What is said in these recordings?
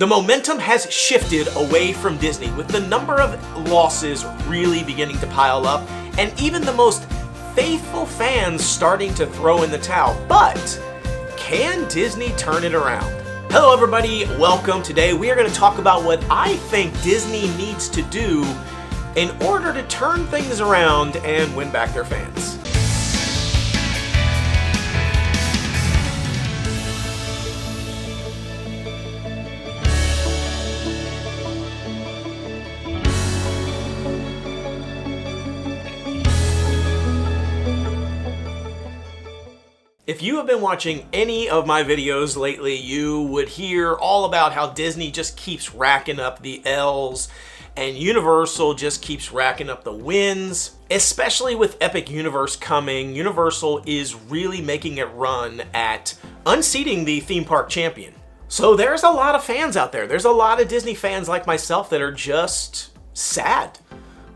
The momentum has shifted away from Disney, with the number of losses really beginning to pile up, and even the most faithful fans starting to throw in the towel. But can Disney turn it around? Hello everybody, welcome. Today we are going to talk about what I think Disney needs to do in order to turn things around and win back their fans. If you have been watching any of my videos lately, you would hear all about how Disney just keeps racking up the L's and Universal just keeps racking up the wins. Especially with Epic Universe coming, Universal is really making it run at unseating the theme park champion. So there's a lot of fans out there. There's a lot of Disney fans like myself that are just sad,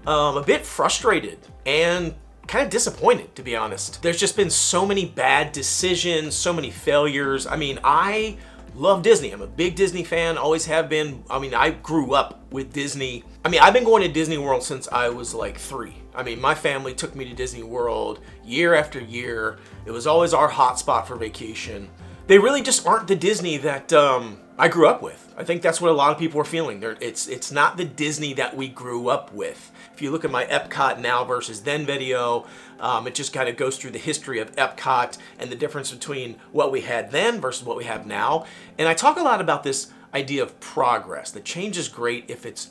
a bit frustrated, and kind of disappointed, to be honest. There's just been so many bad decisions, so many failures. I mean, I love Disney. I'm a big Disney fan, always have been. I mean, I grew up with Disney. I mean, I've been going to Disney World since I was like 3. I mean, my family took me to Disney World year after year. It was always our hotspot for vacation. They really just aren't the Disney that I grew up with. I think that's what a lot of people are feeling. It's not the Disney that we grew up with. If you look at my Epcot now versus then video, it just kind of goes through the history of Epcot and the difference between what we had then versus what we have now. And I talk a lot about this idea of progress. The change is great if it's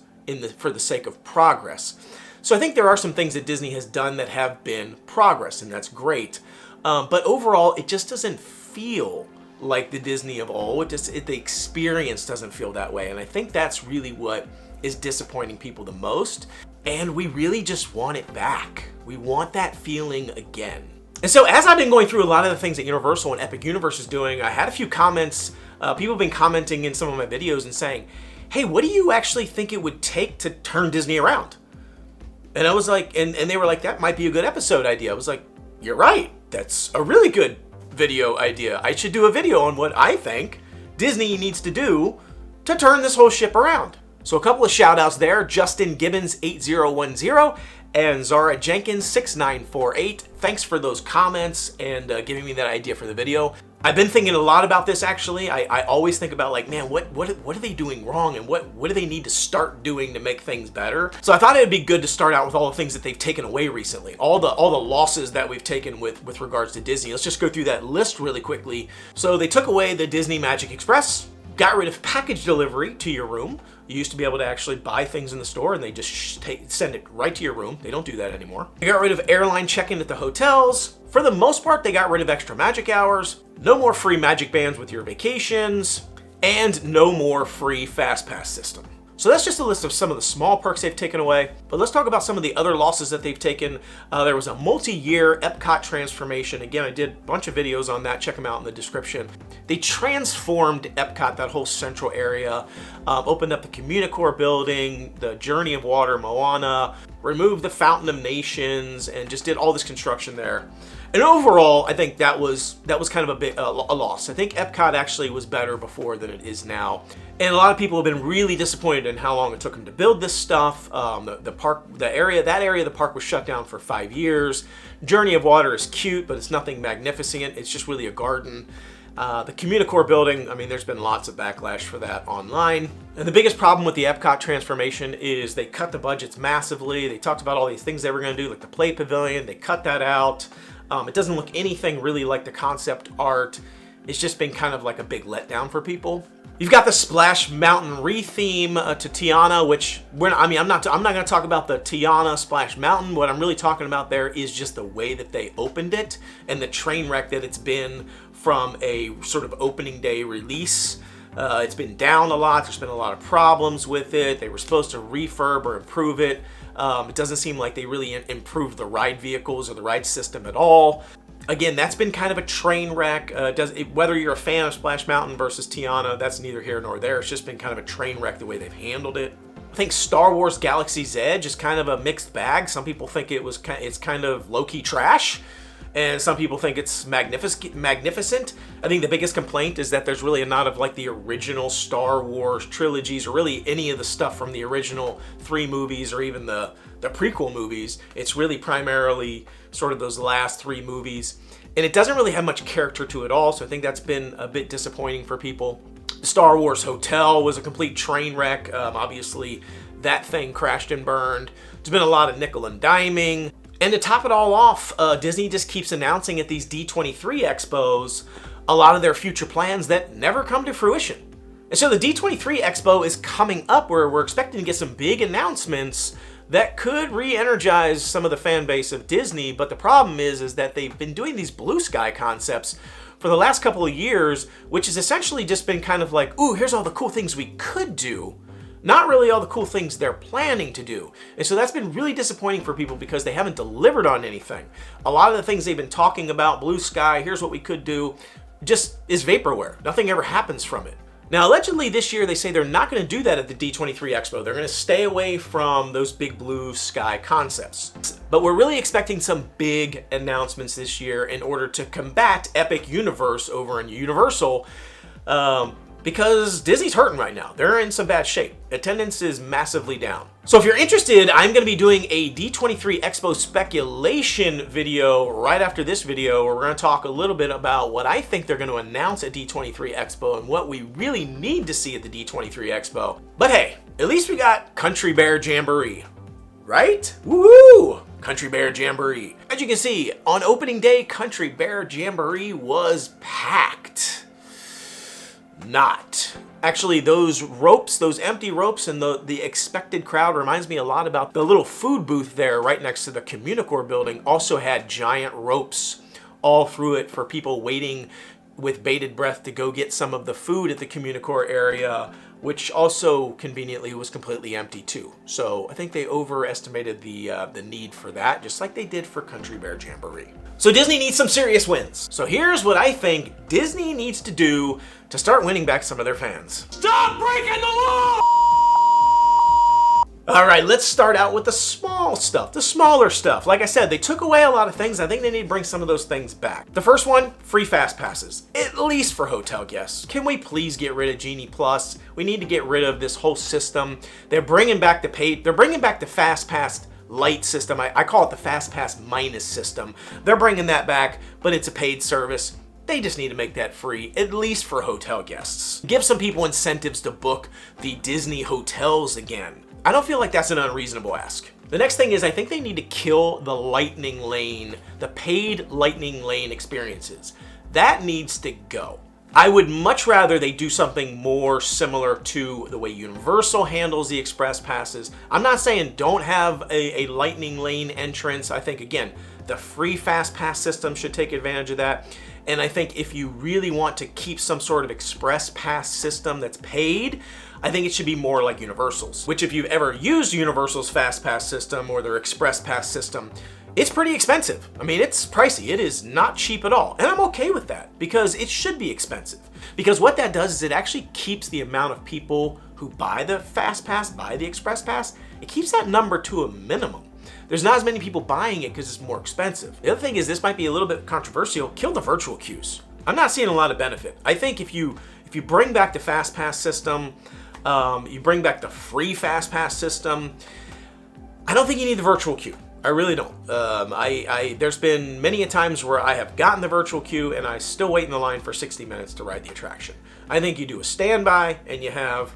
for the sake of progress. So I think there are some things that Disney has done that have been progress, and that's great. But overall, it just doesn't feel like the Disney of old. The experience doesn't feel that way. And I think that's really what is disappointing people the most. And we really just want it back. We want that feeling again. And so as I've been going through a lot of the things that Universal and Epic Universe is doing, I had a few comments. People have been commenting in some of my videos and saying, hey, what do you actually think it would take to turn Disney around? And I was like, and they were like, that might be a good episode idea. I was like, you're right. That's a really good video idea. I should do a video on what I think Disney needs to do to turn this whole ship around. So a couple of shout outs there, Justin Gibbons 8010 and Zara Jenkins 6948. Thanks for those comments and giving me that idea for the video. I've been thinking a lot about this actually. I always think about like, man, what are they doing wrong and what do they need to start doing to make things better? So I thought it would be good to start out with all the things that they've taken away recently. All the losses that we've taken with regards to Disney. Let's just go through that list really quickly. So they took away the Disney Magic Express, got rid of package delivery to your room. You used to be able to actually buy things in the store and they just send it right to your room. They don't do that anymore. They got rid of airline check-in at the hotels. For the most part, they got rid of extra magic hours. No more free magic bands with your vacations. And no more free fast pass system. So that's just a list of some of the small perks they've taken away. But let's talk about some of the other losses that they've taken. There was a multi-year Epcot transformation. Again, I did a bunch of videos on that. Check them out in the description. They transformed Epcot, that whole central area, opened up the Communicore building, the Journey of Water, Moana, removed the Fountain of Nations, and just did all this construction there. And overall, I think that was kind of a loss. I think Epcot actually was better before than it is now. And a lot of people have been really disappointed in how long it took them to build this stuff. That area of the park was shut down for 5 years. Journey of Water is cute, but it's nothing magnificent. It's just really a garden. The Communicore building, I mean, there's been lots of backlash for that online. And the biggest problem with the Epcot transformation is they cut the budgets massively. They talked about all these things they were going to do, like the Play Pavilion. They cut that out. It doesn't look anything really like the concept art. It's just been kind of like a big letdown for people. You've got the Splash Mountain re-theme to Tiana, which I'm not going to talk about the Tiana Splash Mountain. What I'm really talking about there is just the way that they opened it and the train wreck that it's been from a sort of opening day release. It's been down a lot. There's been a lot of problems with it. They were supposed to refurb or improve it. It doesn't seem like they really improved the ride vehicles or the ride system at all. Again, that's been kind of a train wreck. Whether you're a fan of Splash Mountain versus Tiana, that's neither here nor there. It's just been kind of a train wreck the way they've handled it. I think Star Wars Galaxy's Edge is kind of a mixed bag. Some people think it's kind of low-key trash. and some people think it's magnificent. I think the biggest complaint is that there's really not of like the original Star Wars trilogies, or really any of the stuff from the original 3 movies or even the prequel movies. It's really primarily sort of those last 3 movies, and it doesn't really have much character to it all, so I think that's been a bit disappointing for people. The Star Wars Hotel was a complete train wreck. Obviously, that thing crashed and burned. There's been a lot of nickel and diming. And to top it all off, Disney just keeps announcing at these D23 Expos a lot of their future plans that never come to fruition. And so the D23 Expo is coming up, where we're expecting to get some big announcements that could re-energize some of the fan base of Disney. But the problem is that they've been doing these blue sky concepts for the last couple of years, which has essentially just been kind of like, ooh, here's all the cool things we could do. Not really all the cool things they're planning to do. And so that's been really disappointing for people because they haven't delivered on anything. A lot of the things they've been talking about, blue sky, here's what we could do, just is vaporware. Nothing ever happens from it. Now, allegedly this year, they say they're not going to do that at the D23 Expo. They're going to stay away from those big blue sky concepts. But we're really expecting some big announcements this year in order to combat Epic Universe over in Universal, because Disney's hurting right now. They're in some bad shape. Attendance is massively down. So if you're interested, I'm gonna be doing a D23 Expo speculation video right after this video, where we're gonna talk a little bit about what I think they're gonna announce at D23 Expo and what we really need to see at the D23 Expo. But hey, at least we got Country Bear Jamboree, right? Woo! Country Bear Jamboree. As you can see, on opening day, Country Bear Jamboree was packed. Not. Actually, those ropes, those empty ropes, and the expected crowd reminds me a lot about the little food booth there right next to the Communicore building. Also had giant ropes all through it for people waiting with bated breath to go get some of the food at the Communicore area, which also conveniently was completely empty too. So I think they overestimated the need for that, just like they did for Country Bear Jamboree. So Disney needs some serious wins. So here's what I think Disney needs to do to start winning back some of their fans. Stop breaking the law! All right, let's start out with the small stuff, the smaller stuff. Like I said, they took away a lot of things. I think they need to bring some of those things back. The first one, free fast passes, at least for hotel guests. Can we please get rid of Genie Plus? We need to get rid of this whole system. They're bringing back the paid, they're bringing back the fast pass light system. I call it the fast pass minus system. They're bringing that back, but it's a paid service. They just need to make that free, at least for hotel guests. Give some people incentives to book the Disney hotels again. I don't feel like that's an unreasonable ask. The next thing is I think they need to kill the lightning lane, the paid lightning lane experiences. That needs to go. I would much rather they do something more similar to the way Universal handles the express passes. I'm not saying don't have a lightning lane entrance. I think, again, the free fast pass system should take advantage of that. And I think if you really want to keep some sort of express pass system that's paid, I think it should be more like Universal's, which if you've ever used Universal's fast pass system or their express pass system, it's pretty expensive. I mean, it's pricey. It is not cheap at all. And I'm okay with that because it should be expensive. Because what that does is it actually keeps the amount of people who buy the fast pass, buy the express pass, it keeps that number to a minimum. There's not as many people buying it because it's more expensive. The other thing is, this might be a little bit controversial, kill the virtual queues. I'm not seeing a lot of benefit. I think if you bring back the fast pass system, you bring back the free fast pass system, I don't think you need the virtual queue. I really don't. There's been many a times where I have gotten the virtual queue and I still wait in the line for 60 minutes to ride the attraction. I think you do a standby and you have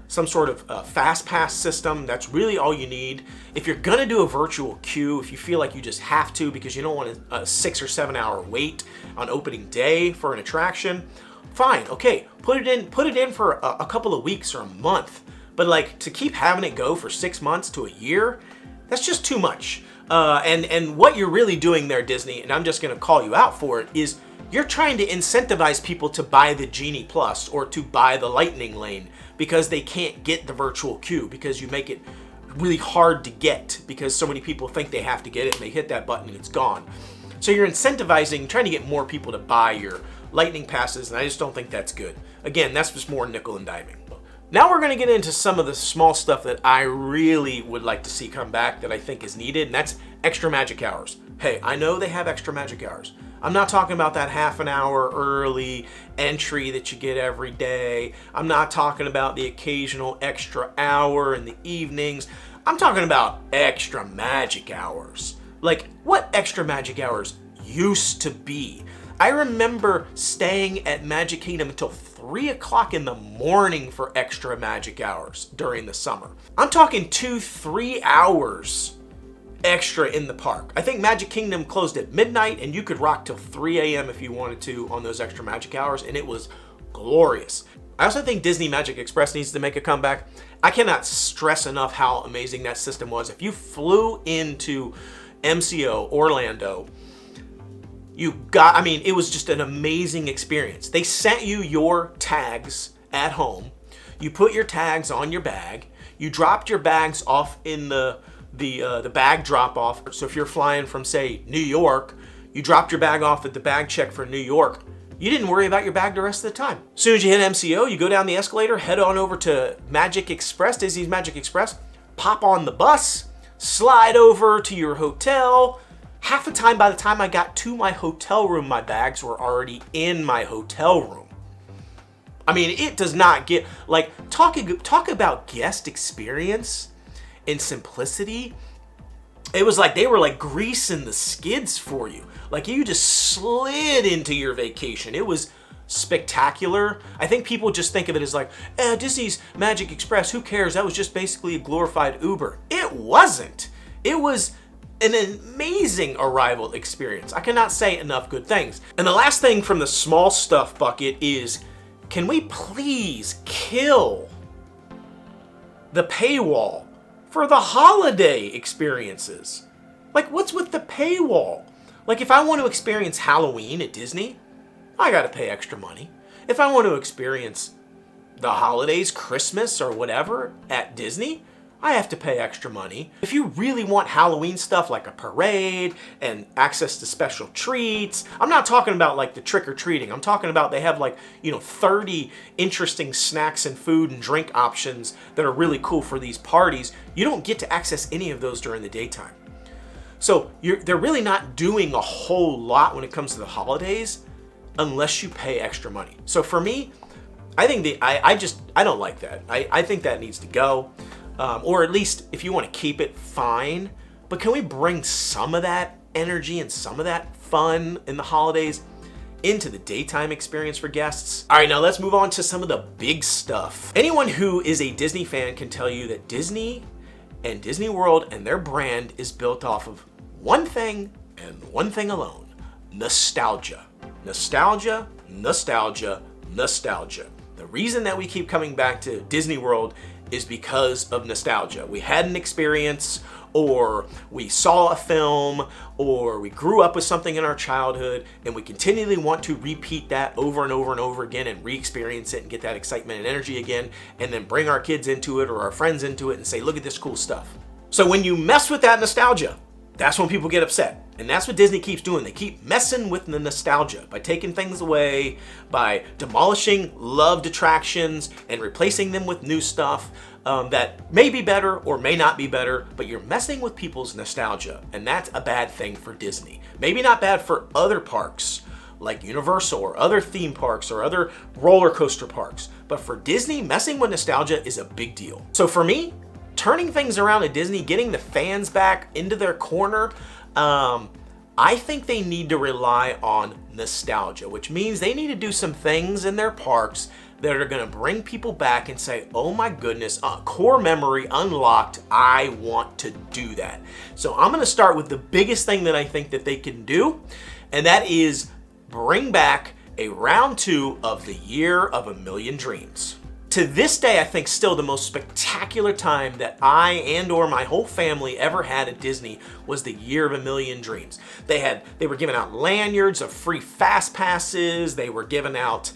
some sort of fast pass system. That's really all you need. If you're gonna do a virtual queue, if you feel like you just have to because you don't want a 6 or 7 hour wait on opening day for an attraction, fine, okay, put it in for a couple of weeks or a month. But like, to keep having it go for 6 months to a year, that's just too much. And what you're really doing there, Disney, and I'm just gonna call you out for it, is you're trying to incentivize people to buy the Genie Plus or to buy the Lightning Lane because they can't get the virtual queue, because you make it really hard to get because so many people think they have to get it and they hit that button and it's gone. So you're incentivizing, trying to get more people to buy your Lightning Passes, and I just don't think that's good. Again, that's just more nickel and diming. Now we're going to get into some of the small stuff that I really would like to see come back that I think is needed, and that's extra magic hours. Hey, I know they have extra magic hours. I'm not talking about that half an hour early entry that you get every day. I'm not talking about the occasional extra hour in the evenings. I'm talking about extra magic hours. Like what extra magic hours used to be. I remember staying at Magic Kingdom until 3 o'clock in the morning for extra magic hours during the summer. I'm talking 2-3 hours extra in the park. I think Magic Kingdom closed at midnight and you could rock till 3 a.m. if you wanted to on those extra magic hours, and it was glorious. I also think Disney Magic Express needs to make a comeback. I cannot stress enough how amazing that system was. If you flew into MCO Orlando, it was just an amazing experience. They sent you your tags at home. You put your tags on your bag. You dropped your bags off in the bag drop off. So if you're flying from, say, New York, you dropped your bag off at the bag check for New York. You didn't worry about your bag the rest of the time. As soon as you hit MCO, you go down the escalator, head on over to Magic Express, Disney's Magic Express, pop on the bus, slide over to your hotel. Half the time, by the time I got to my hotel room, my bags were already in my hotel room. I mean, it does not get, like, talk about guest experience and simplicity. It was like they were like greasing the skids for you. Like you just slid into your vacation. It was spectacular. I think people just think of it as like, Disney's Magic Express, who cares? That was just basically a glorified Uber. It wasn't. It was an amazing arrival experience. I cannot say enough good things. And the last thing from the small stuff bucket is, can we please kill the paywall for the holiday experiences? Like, what's with the paywall? Like, if I want to experience Halloween at Disney, I gotta pay extra money. If I want to experience the holidays, Christmas or whatever at Disney, I have to pay extra money. If you really want Halloween stuff like a parade and access to special treats, I'm not talking about like the trick-or-treating. I'm talking about they have like, 30 interesting snacks and food and drink options that are really cool for these parties. You don't get to access any of those during the daytime. So they're really not doing a whole lot when it comes to the holidays unless you pay extra money. So for me, I think I don't like that. I think that needs to go. Or at least if you want to keep it, fine. But can we bring some of that energy and some of that fun in the holidays into the daytime experience for guests? All right, now let's move on to some of the big stuff. Anyone who is a Disney fan can tell you that Disney and Disney World and their brand is built off of one thing and one thing alone: nostalgia. Nostalgia, nostalgia, nostalgia. The reason that we keep coming back to Disney World is because of nostalgia. We had an experience, or we saw a film, or we grew up with something in our childhood, and we continually want to repeat that over and over and over again and re-experience it and get that excitement and energy again, and then bring our kids into it or our friends into it and say, look at this cool stuff. So when you mess with that nostalgia, that's when people get upset. And that's what Disney keeps doing. They keep messing with the nostalgia by taking things away, by demolishing loved attractions and replacing them with new stuff that may be better or may not be better, but you're messing with people's nostalgia. And that's a bad thing for Disney. Maybe not bad for other parks like Universal or other theme parks or other roller coaster parks. But for Disney, messing with nostalgia is a big deal. So for me, turning things around at Disney, getting the fans back into their corner, I think they need to rely on nostalgia, which means they need to do some things in their parks that are going to bring people back and say, oh my goodness, core memory unlocked, I want to do that. So I'm going to start with the biggest thing that I think that they can do, and that is bring back a round 2 of the Year of a Million Dreams. To this day, I think still the most spectacular time that I and or my whole family ever had at Disney was the Year of a Million Dreams. They were giving out lanyards of free fast passes. They were giving out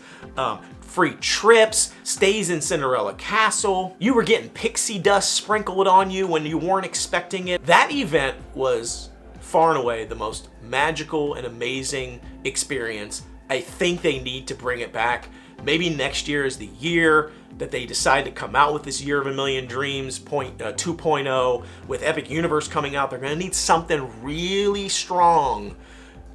free trips, stays in Cinderella Castle. You were getting pixie dust sprinkled on you when you weren't expecting it. That event was far and away the most magical and amazing experience. I think they need to bring it back. maybe next year is the year that they decide to come out with this Year of a Million Dreams 2.0 with Epic Universe coming out. They're going to need something really strong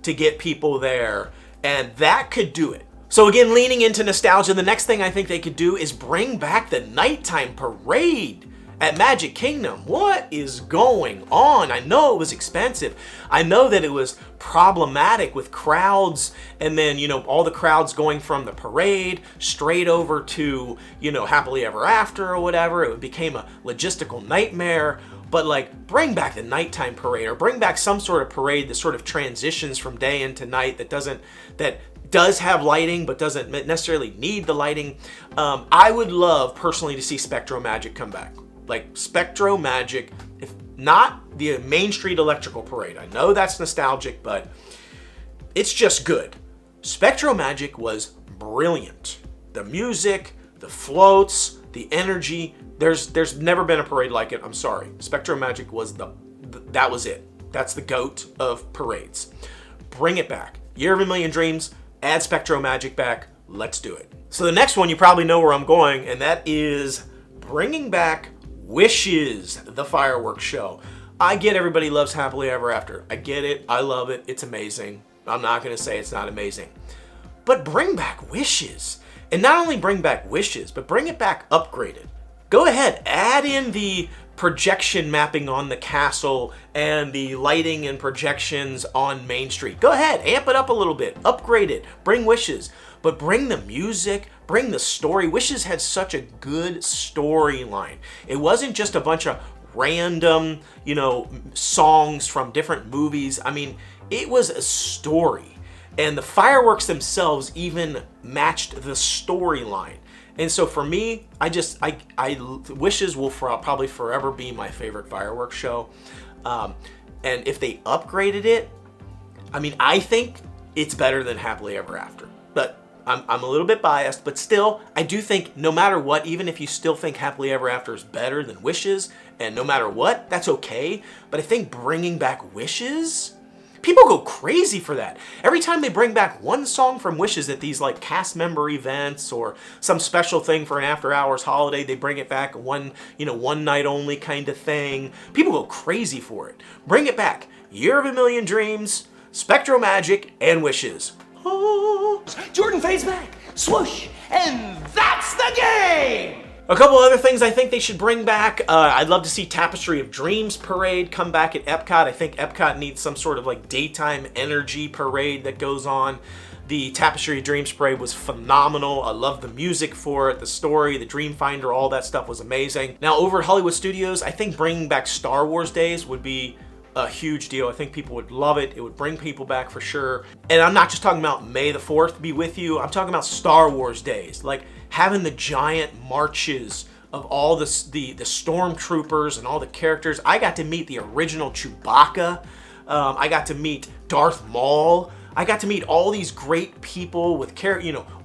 to get people there, and that could do it. So again, leaning into nostalgia, the next thing I think they could do is bring back the nighttime parade at Magic Kingdom. What is going on? I know it was expensive. I know that it was problematic with crowds, and then, you know, all the crowds going from the parade straight over to, you know, Happily Ever After or whatever. It became a logistical nightmare. But like, bring back the nighttime parade, or bring back some sort of parade that sort of transitions from day into night, that does have lighting but doesn't necessarily need the lighting. I would love personally to see Spectro Magic come back. Like Spectro Magic, if not the Main Street Electrical Parade. I know that's nostalgic, but it's just good. Spectro Magic was brilliant. The music, the floats, the energy. There's never been a parade like it. I'm sorry. Spectro Magic was that was it. That's the GOAT of parades. Bring it back. Year of a Million Dreams, add Spectro Magic back. Let's do it. So the next one, you probably know where I'm going, and that is bringing back Wishes, the fireworks show. I get everybody loves Happily Ever After. I get it. I love it. It's amazing. I'm not going to say it's not amazing. But bring back Wishes. And not only bring back Wishes, but bring it back upgraded. Go ahead, add in the projection mapping on the castle and the lighting and projections on Main Street. Go ahead, amp it up a little bit, upgrade it, bring Wishes, but bring the music, bring the story. Wishes had such a good storyline. It wasn't just a bunch of random, you know, songs from different movies. I mean, it was a story. And the fireworks themselves even matched the storyline. And so for me, Wishes will probably forever be my favorite fireworks show. And if they upgraded it, I mean, I think it's better than Happily Ever After. But I'm a little bit biased, but still, I do think no matter what, even if you still think Happily Ever After is better than Wishes, and no matter what, that's okay. But I think bringing back Wishes, people go crazy for that. Every time they bring back one song from Wishes at these like cast member events or some special thing for an after hours holiday, they bring it back one night only kind of thing. People go crazy for it. Bring it back. Year of a Million Dreams, Spectro Magic, and Wishes. Oh. Jordan fades back, swoosh, and that's the game! A couple other things I think they should bring back. I'd love to see Tapestry of Dreams parade come back at Epcot. I think Epcot needs some sort of like daytime energy parade that goes on. The Tapestry of Dreams parade was phenomenal. I love the music for it, the story, the Dreamfinder, all that stuff was amazing. Now over at Hollywood Studios, I think bringing back Star Wars Days would be a huge deal. I think people would love it. It would bring people back for sure. And I'm not just talking about May the 4th be with you. I'm talking about Star Wars Days. Like having the giant marches of all the stormtroopers and all the characters. I got to meet the original Chewbacca. I got to meet Darth Maul. I got to meet all these great people with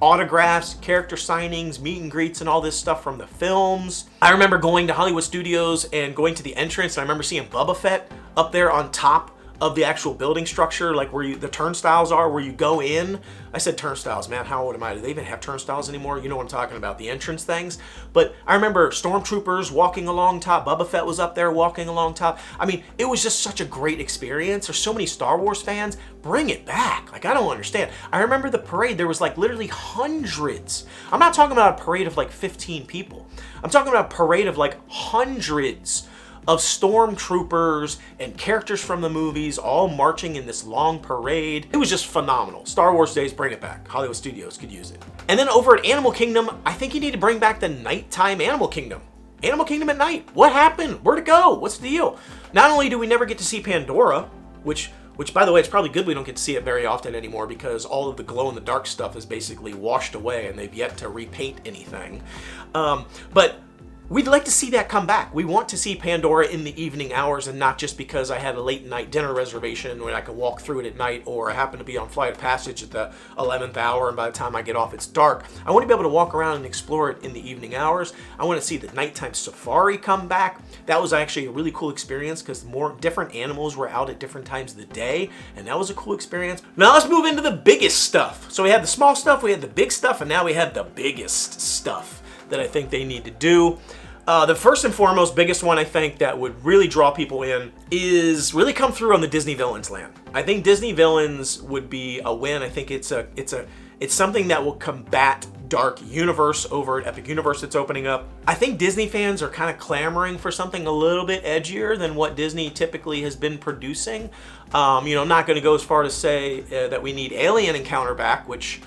autographs, character signings, meet and greets, and all this stuff from the films. I remember going to Hollywood Studios and going to the entrance, and I remember seeing Boba Fett up there on top of the actual building structure, like where the turnstiles are, where you go in. I said turnstiles, man, how old am I? Do they even have turnstiles anymore? You know what I'm talking about, the entrance things. But I remember stormtroopers walking along top. Boba Fett was up there walking along top. I mean, it was just such a great experience. There's so many Star Wars fans. Bring it back. Like, I don't understand. I remember the parade, there was like literally hundreds. I'm not talking about a parade of like 15 people. I'm talking about a parade of like hundreds of stormtroopers and characters from the movies all marching in this long parade. It was just phenomenal. Star Wars Days, bring it back. Hollywood Studios could use it. And then over at Animal Kingdom, I think you need to bring back the nighttime Animal Kingdom. Animal Kingdom at night. What happened? Where'd it go? What's the deal? Not only do we never get to see Pandora, which by the way, it's probably good we don't get to see it very often anymore because all of the glow-in-the-dark stuff is basically washed away and they've yet to repaint anything. But we'd like to see that come back. We want to see Pandora in the evening hours, and not just because I had a late night dinner reservation when I can walk through it at night, or I happen to be on Flight of Passage at the 11th hour and by the time I get off it's dark. I want to be able to walk around and explore it in the evening hours. I want to see the nighttime safari come back. That was actually a really cool experience because more different animals were out at different times of the day, and that was a cool experience. Now let's move into the biggest stuff. So we had the small stuff, we had the big stuff, and now we had the biggest stuff that I think they need to do. The first and foremost biggest one I think that would really draw people in is really come through on the Disney Villains land. I think Disney Villains would be a win. I think it's something that will combat Dark Universe over at Epic Universe that's opening up. I think Disney fans are kind of clamoring for something a little bit edgier than what Disney typically has been producing. I'm not going to go as far to say that we need Alien Encounter back, which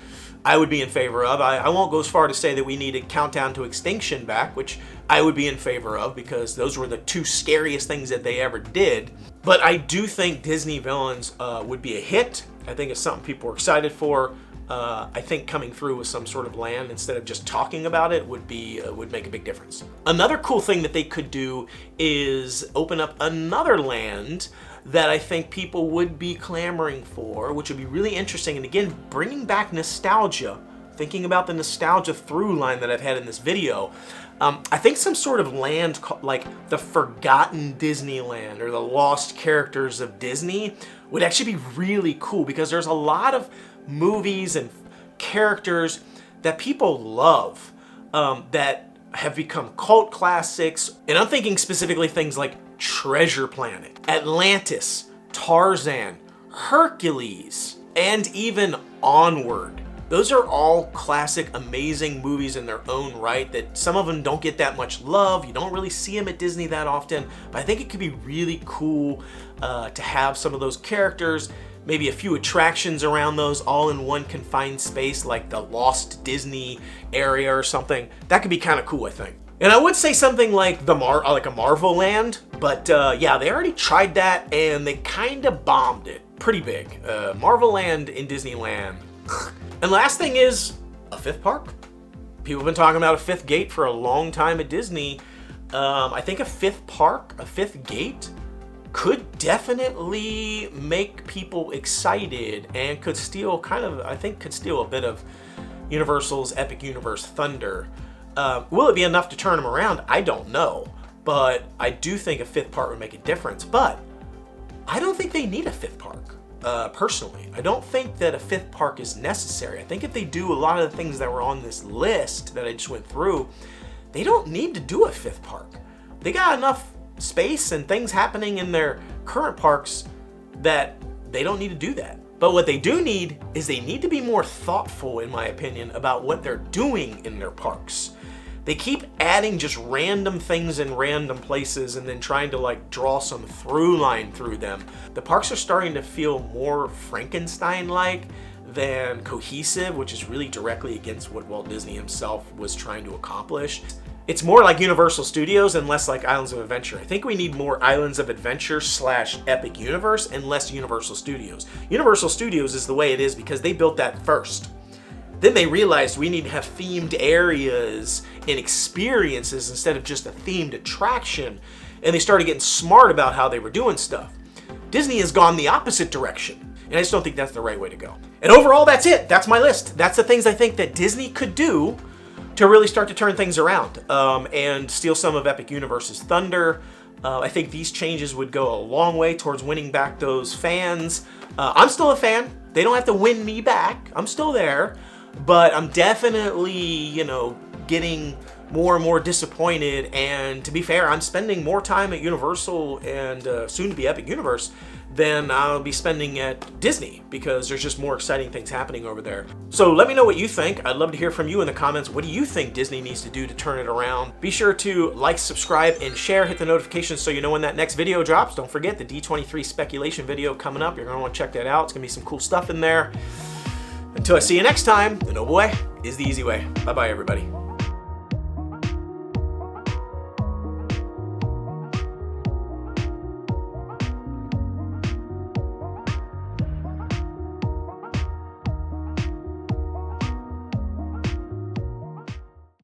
I would be in favor of. I won't go as far to say that we need a Countdown to Extinction back, which I would be in favor of because those were the two scariest things that they ever did. But I do think Disney Villains would be a hit. I think it's something people are excited for. I think coming through with some sort of land instead of just talking about it would make a big difference. Another cool thing that they could do is open up another land that I think people would be clamoring for, which would be really interesting. And again, bringing back nostalgia, thinking about the nostalgia through line that I've had in this video. I think some sort of land like the Forgotten Disneyland or the Lost Characters of Disney would actually be really cool because there's a lot of movies and characters that people love that have become cult classics. And I'm thinking specifically things like Treasure Planet, Atlantis, Tarzan, Hercules, and even Onward. Those are all classic, amazing movies in their own right that some of them don't get that much love. You don't really see them at Disney that often, but I think it could be really cool to have some of those characters, maybe a few attractions around those all in one confined space like the Lost Disney area or something. That could be kind of cool, I think. And I would say something like like a Marvel Land, but yeah, they already tried that and they kind of bombed it pretty big. Marvel Land in Disneyland. And last thing is a fifth park. People have been talking about a fifth gate for a long time at Disney. I think a fifth park, a fifth gate, could definitely make people excited and could steal a bit of Universal's Epic Universe thunder. Will it be enough to turn them around? I don't know, but I do think a fifth park would make a difference. But I don't think they need a fifth park. Personally, I don't think that a fifth park is necessary. I think if they do a lot of the things that were on this list that I just went through, they don't need to do a fifth park. They got enough space and things happening in their current parks that they don't need to do that. But what they do need is they need to be more thoughtful, in my opinion, about what they're doing in their parks. They keep adding just random things in random places and then trying to like draw some through line through them. The parks are starting to feel more Frankenstein-like than cohesive, which is really directly against what Walt Disney himself was trying to accomplish. It's more like Universal Studios and less like Islands of Adventure. I think we need more Islands of Adventure / Epic Universe and less Universal Studios. Universal Studios is the way it is because they built that first. Then they realized we need to have themed areas and experiences instead of just a themed attraction. And they started getting smart about how they were doing stuff. Disney has gone the opposite direction. And I just don't think that's the right way to go. And overall, that's it. That's my list. That's the things I think that Disney could do to really start to turn things around and steal some of Epic Universe's thunder. I think these changes would go a long way towards winning back those fans. I'm still a fan. They don't have to win me back. I'm still there. But I'm definitely, getting more and more disappointed. And to be fair, I'm spending more time at Universal and soon to be Epic Universe than I'll be spending at Disney because there's just more exciting things happening over there. So let me know what you think. I'd love to hear from you in the comments. What do you think Disney needs to do to turn it around? Be sure to like, subscribe, and share. Hit the notifications so you know when that next video drops. Don't forget the D23 speculation video coming up. You're going to want to check that out. It's going to be some cool stuff in there. Until I see you next time, the Noble Way is the easy way. Bye-bye, everybody.